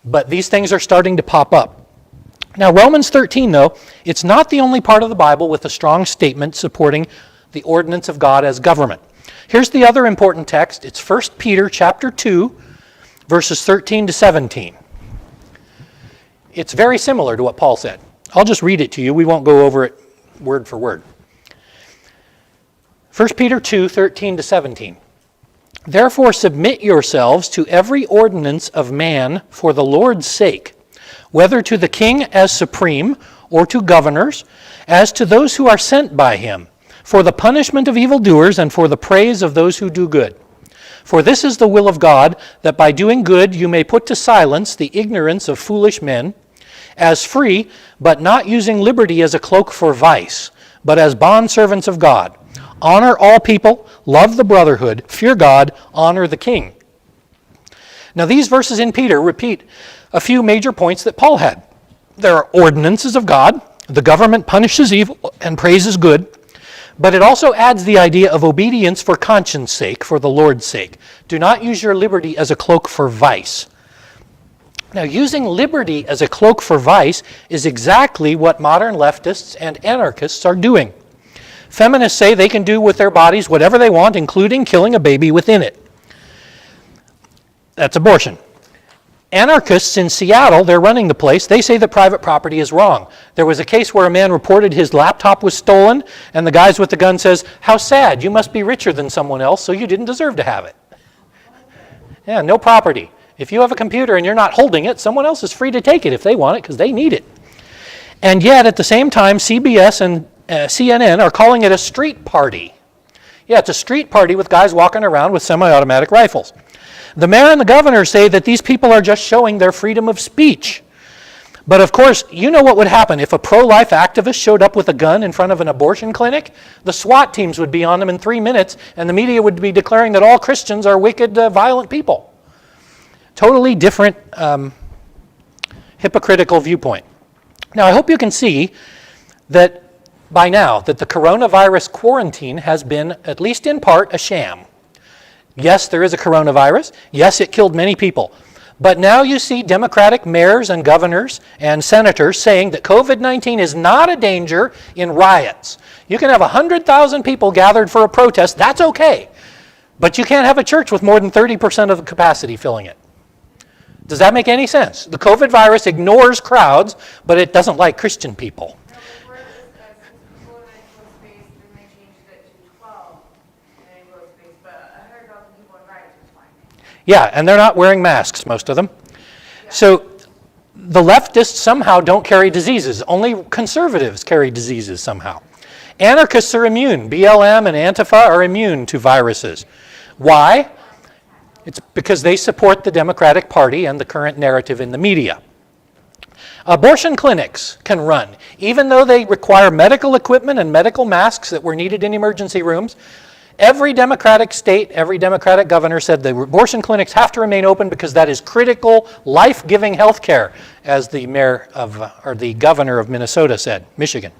But these things are starting to pop up. Now, Romans 13, though, it's not the only part of the Bible with a strong statement supporting the ordinance of God as government. Here's the other important text. It's 1 Peter chapter 2, verses 13 to 17. It's very similar to what Paul said. I'll just read it to you. We won't go over it word for word. 1 Peter 2, 13 to 17. Therefore submit yourselves to every ordinance of man for the Lord's sake, whether to the king as supreme or to governors, as to those who are sent by him, for the punishment of evildoers and for the praise of those who do good. For this is the will of God, that by doing good you may put to silence the ignorance of foolish men, as free, but not using liberty as a cloak for vice, but as bondservants of God. Honor all people, love the brotherhood, fear God, honor the king. Now these verses in Peter repeat a few major points that Paul had. There are ordinances of God. The government punishes evil and praises good. But it also adds the idea of obedience for conscience sake, for the Lord's sake. Do not use your liberty as a cloak for vice. Now, using liberty as a cloak for vice is exactly what modern leftists and anarchists are doing. Feminists say they can do with their bodies whatever they want, including killing a baby within it. That's abortion. Anarchists in Seattle, they're running the place, they say that private property is wrong. There was a case where a man reported his laptop was stolen, and the guys with the gun says, "How sad, you must be richer than someone else, so you didn't deserve to have it." Yeah, no property. If you have a computer and you're not holding it, someone else is free to take it if they want it because they need it. And yet, at the same time, CBS and CNN are calling it a street party. Yeah, it's a street party with guys walking around with semi-automatic rifles. The mayor and the governor say that these people are just showing their freedom of speech. But of course, you know what would happen if a pro-life activist showed up with a gun in front of an abortion clinic? The SWAT teams would be on them in 3 minutes, and the media would be declaring that all Christians are wicked, violent people. Totally different hypocritical viewpoint. Now, I hope you can see that by now that the coronavirus quarantine has been, at least in part, a sham. Yes, there is a coronavirus. Yes, it killed many people. But now you see Democratic mayors and governors and senators saying that COVID-19 is not a danger in riots. You can have 100,000 people gathered for a protest, that's okay. But you can't have a church with more than 30% of the capacity filling it. Does that make any sense? The COVID virus ignores crowds, but it doesn't like Christian people. Yeah, and they're not wearing masks, most of them. So the leftists somehow don't carry diseases. Only conservatives carry diseases somehow. Anarchists are immune. BLM and Antifa are immune to viruses. Why? It's because they support the Democratic Party and the current narrative in the media. Abortion clinics can run. Even though they require medical equipment and medical masks that were needed in emergency rooms, every Democratic state, every Democratic governor said the abortion clinics have to remain open because that is critical, life-giving health care, as the mayor of, or the governor of Minnesota said, Michigan.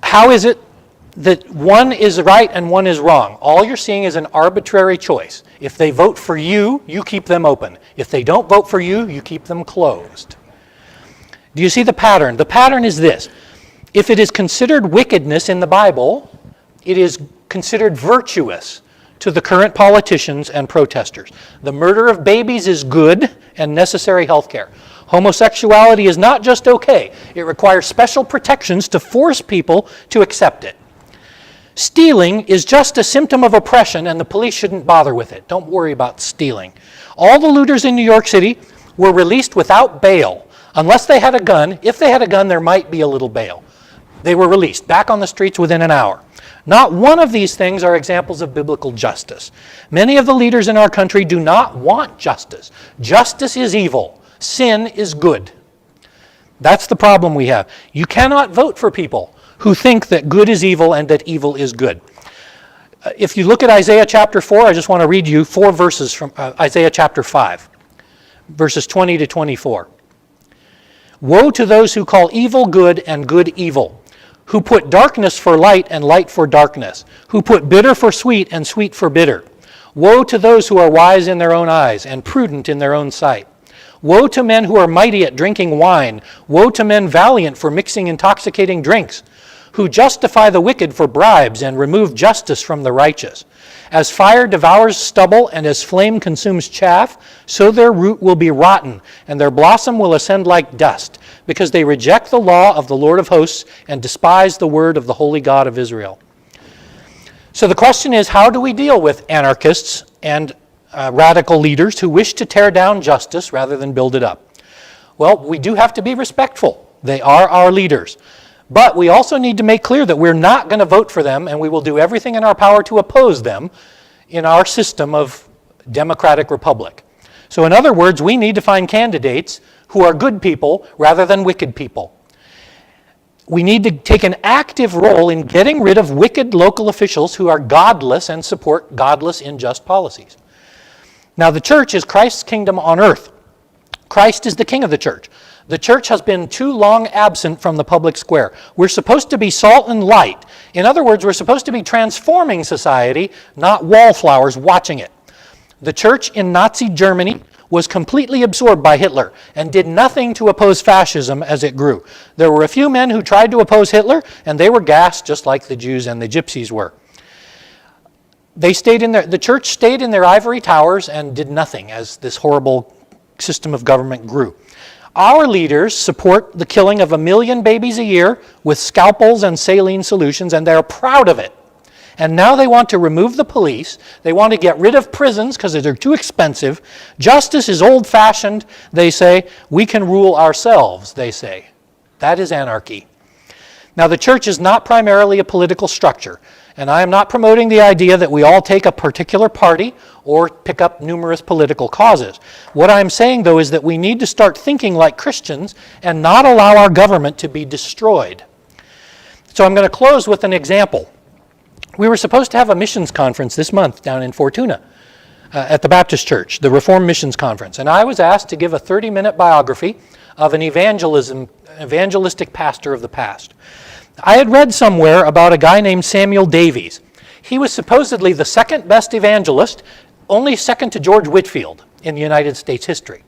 How is it that one is right and one is wrong? All you're seeing is an arbitrary choice. If they vote for you, you keep them open. If they don't vote for you, you keep them closed. Do you see the pattern? The pattern is this. If it is considered wickedness in the Bible, it is considered virtuous to the current politicians and protesters. The murder of babies is good and necessary health care. Homosexuality is not just okay. It requires special protections to force people to accept it. Stealing is just a symptom of oppression, and the police shouldn't bother with it. Don't worry about stealing. All the looters in New York City were released without bail, unless they had a gun. If they had a gun, there might be a little bail. They were released, back on the streets within an hour. Not one of these things are examples of biblical justice. Many of the leaders in our country do not want justice. Justice is evil. Sin is good. That's the problem we have. You cannot vote for people who think that good is evil and that evil is good. If you look at Isaiah chapter 4, I just want to read you 4 verses from Isaiah chapter 5, verses 20 to 24. Woe to those who call evil good and good evil, who put darkness for light and light for darkness, who put bitter for sweet and sweet for bitter. Woe to those who are wise in their own eyes and prudent in their own sight. Woe to men who are mighty at drinking wine. Woe to men valiant for mixing intoxicating drinks, who justify the wicked for bribes and remove justice from the righteous. As fire devours stubble and as flame consumes chaff, so their root will be rotten, and their blossom will ascend like dust, because they reject the law of the Lord of hosts and despise the word of the Holy God of Israel. So the question is, how do we deal with anarchists and radical leaders who wish to tear down justice rather than build it up? Well, we do have to be respectful. They are our leaders. But we also need to make clear that we're not going to vote for them, and we will do everything in our power to oppose them in our system of democratic republic. So in other words, we need to find candidates who are good people rather than wicked people. We need to take an active role in getting rid of wicked local officials who are godless and support godless, unjust policies. Now, the church is Christ's kingdom on earth. Christ is the king of the church. The church has been too long absent from the public square. We're supposed to be salt and light. In other words, we're supposed to be transforming society, not wallflowers watching it. The church in Nazi Germany was completely absorbed by Hitler and did nothing to oppose fascism as it grew. There were a few men who tried to oppose Hitler, and they were gassed just like the Jews and the gypsies were. The church stayed in their ivory towers and did nothing as this horrible system of government grew. Our leaders support the killing of 1 million babies a year with scalpels and saline solutions, and they're proud of it. And now they want to remove the police. They want to get rid of prisons because they're too expensive. Justice is old-fashioned, they say. We can rule ourselves, they say. That is anarchy. Now, the church is not primarily a political structure, and I am not promoting the idea that we all take a particular party or pick up numerous political causes. What I'm saying, though, is that we need to start thinking like Christians and not allow our government to be destroyed. So I'm going to close with an example. We were supposed to have a missions conference this month down in Fortuna at the Baptist Church, the Reformed Missions Conference, and I was asked to give a 30-minute biography of an evangelistic pastor of the past. I had read somewhere about a guy named Samuel Davies. He was supposedly the second best evangelist, only second to George Whitefield in the United States history.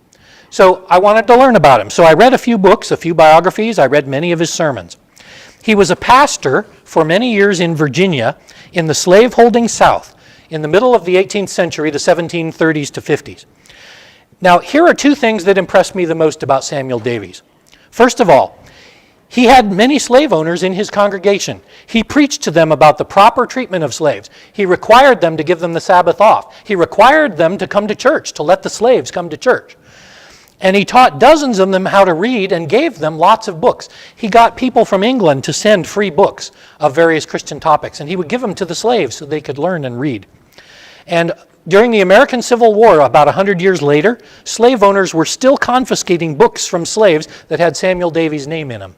So I wanted to learn about him. So I read a few books, a few biographies. I read many of his sermons. He was a pastor for many years in Virginia in the slave-holding South in the middle of the 18th century, the 1730s to 50s. Now, here are two things that impressed me the most about Samuel Davies. First of all, he had many slave owners in his congregation. He preached to them about the proper treatment of slaves. He required them to give them the Sabbath off. He required them to come to church, to let the slaves come to church. And he taught dozens of them how to read and gave them lots of books. He got people from England to send free books of various Christian topics, and he would give them to the slaves so they could learn and read. And during the American Civil War, about 100 years later, slave owners were still confiscating books from slaves that had Samuel Davies' name in them.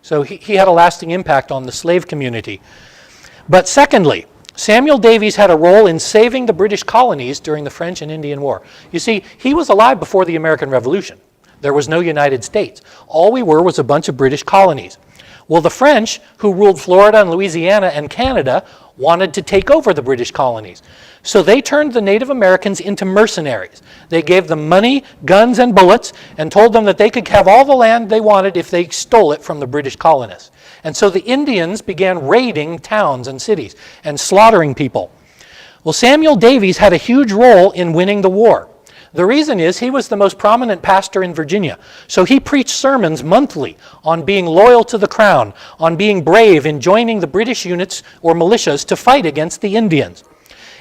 So he had a lasting impact on the slave community. But secondly, Samuel Davies had a role in saving the British colonies during the French and Indian War. You see, he was alive before the American Revolution. There was no United States. All we were was a bunch of British colonies. Well, the French, who ruled Florida and Louisiana and Canada, wanted to take over the British colonies. So they turned the Native Americans into mercenaries. They gave them money, guns, and bullets, and told them that they could have all the land they wanted if they stole it from the British colonists. And so the Indians began raiding towns and cities and slaughtering people. Well, Samuel Davies had a huge role in winning the war. The reason is he was the most prominent pastor in Virginia. So he preached sermons monthly on being loyal to the crown, on being brave in joining the British units or militias to fight against the Indians.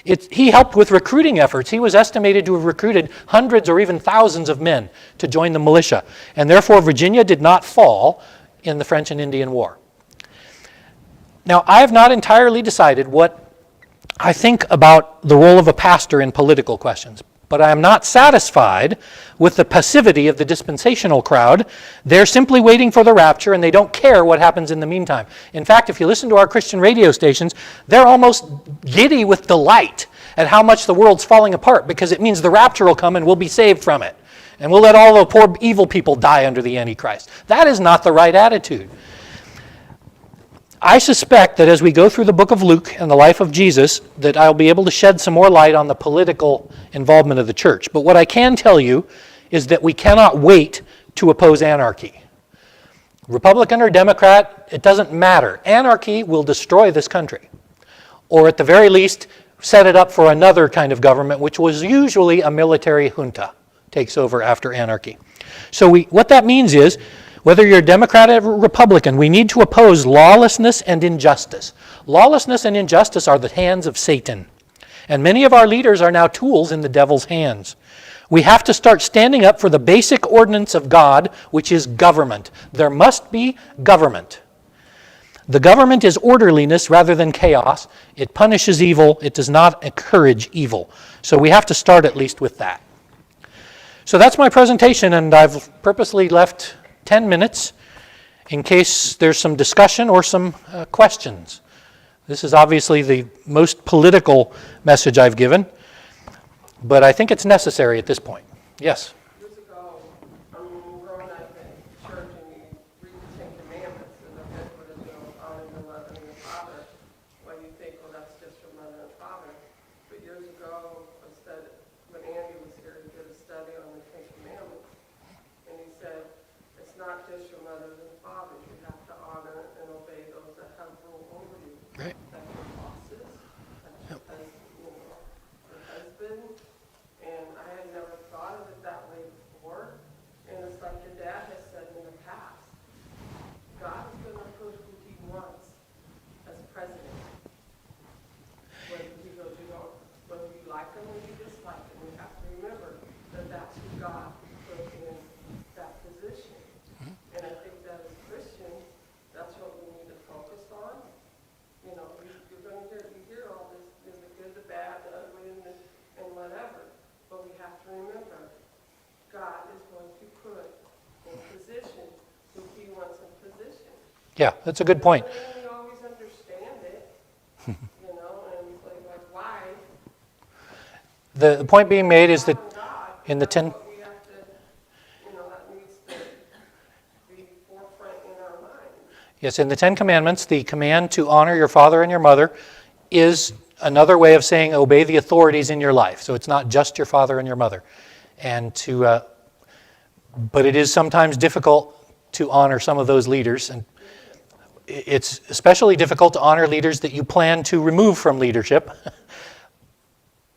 He helped with recruiting efforts. He was estimated to have recruited hundreds or even thousands of men to join the militia. And therefore, Virginia did not fall in the French and Indian War. Now, I have not entirely decided what I think about the role of a pastor in political questions, but I am not satisfied with the passivity of the dispensational crowd. They're simply waiting for the rapture, and they don't care what happens in the meantime. In fact, if you listen to our Christian radio stations, they're almost giddy with delight at how much the world's falling apart, because it means the rapture will come and we'll be saved from it. And we'll let all the poor evil people die under the Antichrist. That is not the right attitude. I suspect that as we go through the book of Luke and the life of Jesus, that I'll be able to shed some more light on the political involvement of the church. But what I can tell you is that we cannot wait to oppose anarchy. Republican or Democrat, it doesn't matter. Anarchy will destroy this country. Or at the very least, set it up for another kind of government, which was usually a military junta takes over after anarchy. So what that means is, whether you're Democrat or Republican, we need to oppose lawlessness and injustice. Lawlessness and injustice are the hands of Satan. And many of our leaders are now tools in the devil's hands. We have to start standing up for the basic ordinance of God, which is government. There must be government. The government is orderliness rather than chaos. It punishes evil. It does not encourage evil. So we have to start at least with that. So that's my presentation, and I've purposely left 10 minutes in case there's some discussion or some questions. This is obviously the most political message I've given, but I think it's necessary at this point. Yes? Years ago, when we were growing up in church and we read the Ten Commandments, and the fifth one is, honor your mother and your father. Well, you think, well, that's just your mother and father. But years ago, when Andy was here, he did a study on the Ten Commandments, and he said, it's not just your mothers and fathers. You have to honor and obey those that have rule over you. Right. That's your bosses. That's your husband. And I had never thought of it that way before. And it's like your dad has said in the past. God is going to put who he wants as president. Whether you like him or you dislike him, you have to remember that that's who God put in that position. And I think that as Christians, that's what we need to focus on. You're going to hear all this, the good, the bad, the ugly, and whatever. But we have to remember, God is going to put in position who he wants in position. Yeah, that's a good point. We always understand it, and it's like, why? The point being made is that God, in the 10... but we have to, that needs to be forefront in our mind. Yes, in the Ten Commandments, the command to honor your father and your mother is another way of saying obey the authorities in your life. So it's not just your father and your mother. But it is sometimes difficult to honor some of those leaders. And it's especially difficult to honor leaders that you plan to remove from leadership.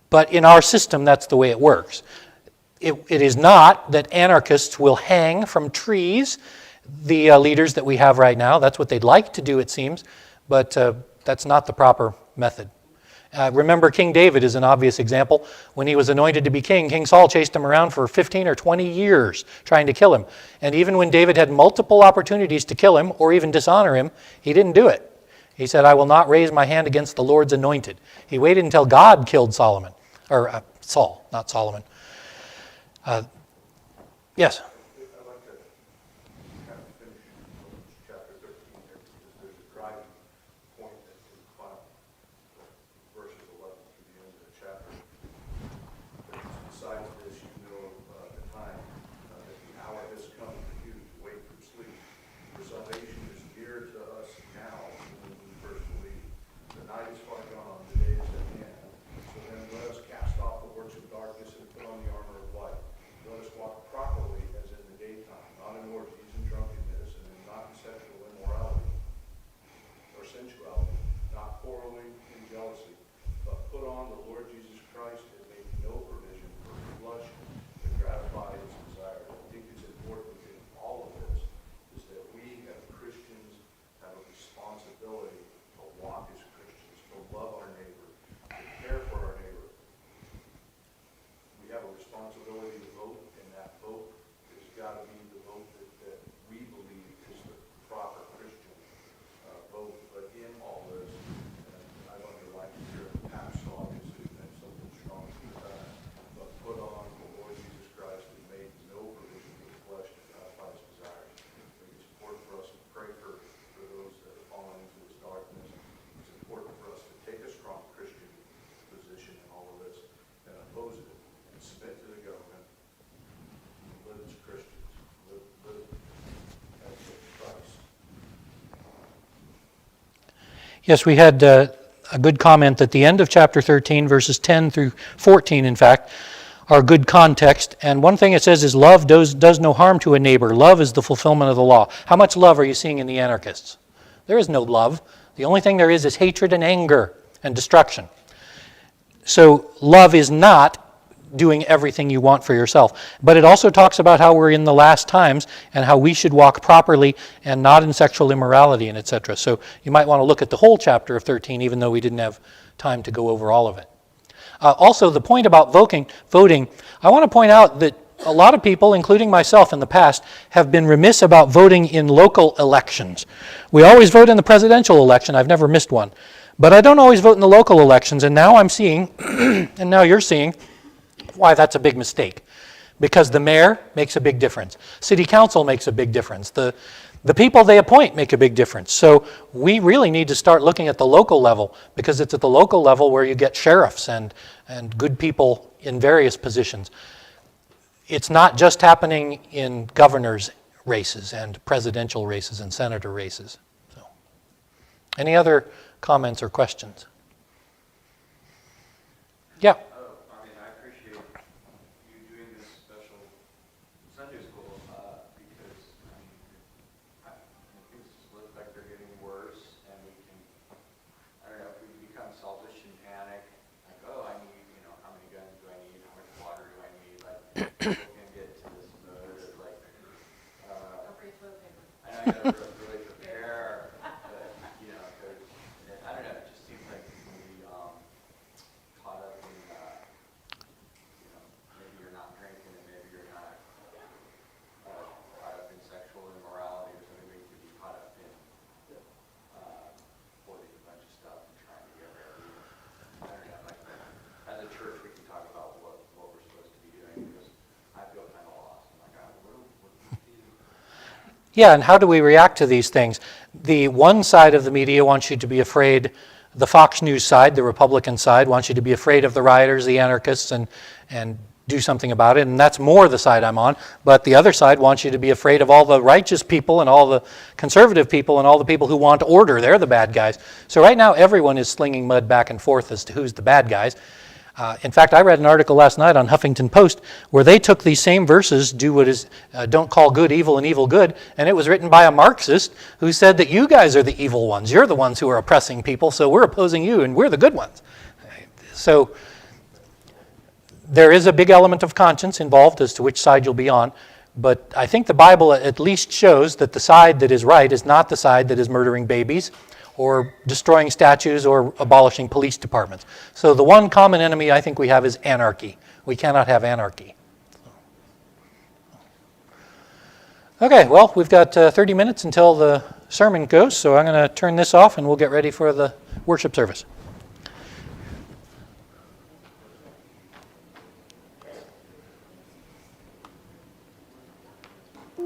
But in our system, that's the way it works. It is not that anarchists will hang from trees the leaders that we have right now. That's what they'd like to do, it seems, but that's not the proper method. Remember, King David is an obvious example. When he was anointed to be king, King Saul chased him around for 15 or 20 years trying to kill him. And even when David had multiple opportunities to kill him or even dishonor him, he didn't do it. He said, I will not raise my hand against the Lord's anointed. He waited until God killed Saul, not Solomon. Yes? I'd like to kind of finish chapter 13 here, because there's a driving point at the final verses 11 through the end of the chapter. But besides this, the time that the hour has come for you to wake from sleep. For salvation is near to us now when we first believe. The night is far gone, the day is at hand. So then let us cast off the works of darkness and put on the armor of light. Let us walk properly as in the daytime, not in orgies and drunkenness, and not in sexual immorality or sensuality, not quarreling and jealousy, but put on the Lord Jesus Christ and make no provision for flesh Yes, we had a good comment at the end of chapter 13, verses 10 through 14, in fact, are good context. And one thing it says is love does no harm to a neighbor. Love is the fulfillment of the law. How much love are you seeing in the anarchists? There is no love. The only thing there is hatred and anger and destruction. So love is not doing everything you want for yourself. But it also talks about how we're in the last times and how we should walk properly and not in sexual immorality and etc. So you might want to look at the whole chapter of 13, even though we didn't have time to go over all of it. Also, the point about voting, I want to point out that a lot of people, including myself in the past, have been remiss about voting in local elections. We always vote in the presidential election. I've never missed one. But I don't always vote in the local elections, and now I'm seeing, and now you're seeing, why that's a big mistake. Because the mayor makes a big difference. City council makes a big difference. The people they appoint make a big difference. So we really need to start looking at the local level, because it's at the local level where you get sheriffs and good people in various positions. It's not just happening in governor's races and presidential races and senator races. So, any other comments or questions? Yeah. I mean, I appreciate you doing this special Sunday school because things look like they're getting worse, and we can, I don't know, if we become selfish and panic, like, oh, I need, how many guns do I need? How much water do I need? Like, people can get to this mode of like, Don't bring toilet paper. I know I gotta really prepare, but, because, I don't know, it just seems like we can be caught up in, maybe you're not drinking and maybe you're not caught up in sexual immorality or something. We could be caught up in hoarding a bunch of stuff and trying to get ready. I don't know, like, as a church, we can talk about what we're supposed to be doing, because I feel kind of lost. I'm like, what do we do? Yeah, and how do we react to these things? The one side of the media wants you to be afraid, the Fox News side, the Republican side, wants you to be afraid of the rioters, the anarchists, and do something about it, and that's more the side I'm on. But the other side wants you to be afraid of all the righteous people and all the conservative people and all the people who want order. They're the bad guys. So right now everyone is slinging mud back and forth as to who's the bad guys. In fact, I read an article last night on Huffington Post where they took these same verses, don't call good evil and evil good, and it was written by a Marxist who said that you guys are the evil ones. You're the ones who are oppressing people, so we're opposing you, and we're the good ones. So there is a big element of conscience involved as to which side you'll be on, but I think the Bible at least shows that the side that is right is not the side that is murdering babies or destroying statues or abolishing police departments. So the one common enemy I think we have is anarchy. We cannot have anarchy. Okay, well, we've got 30 minutes until the sermon goes, so I'm going to turn this off and we'll get ready for the worship service.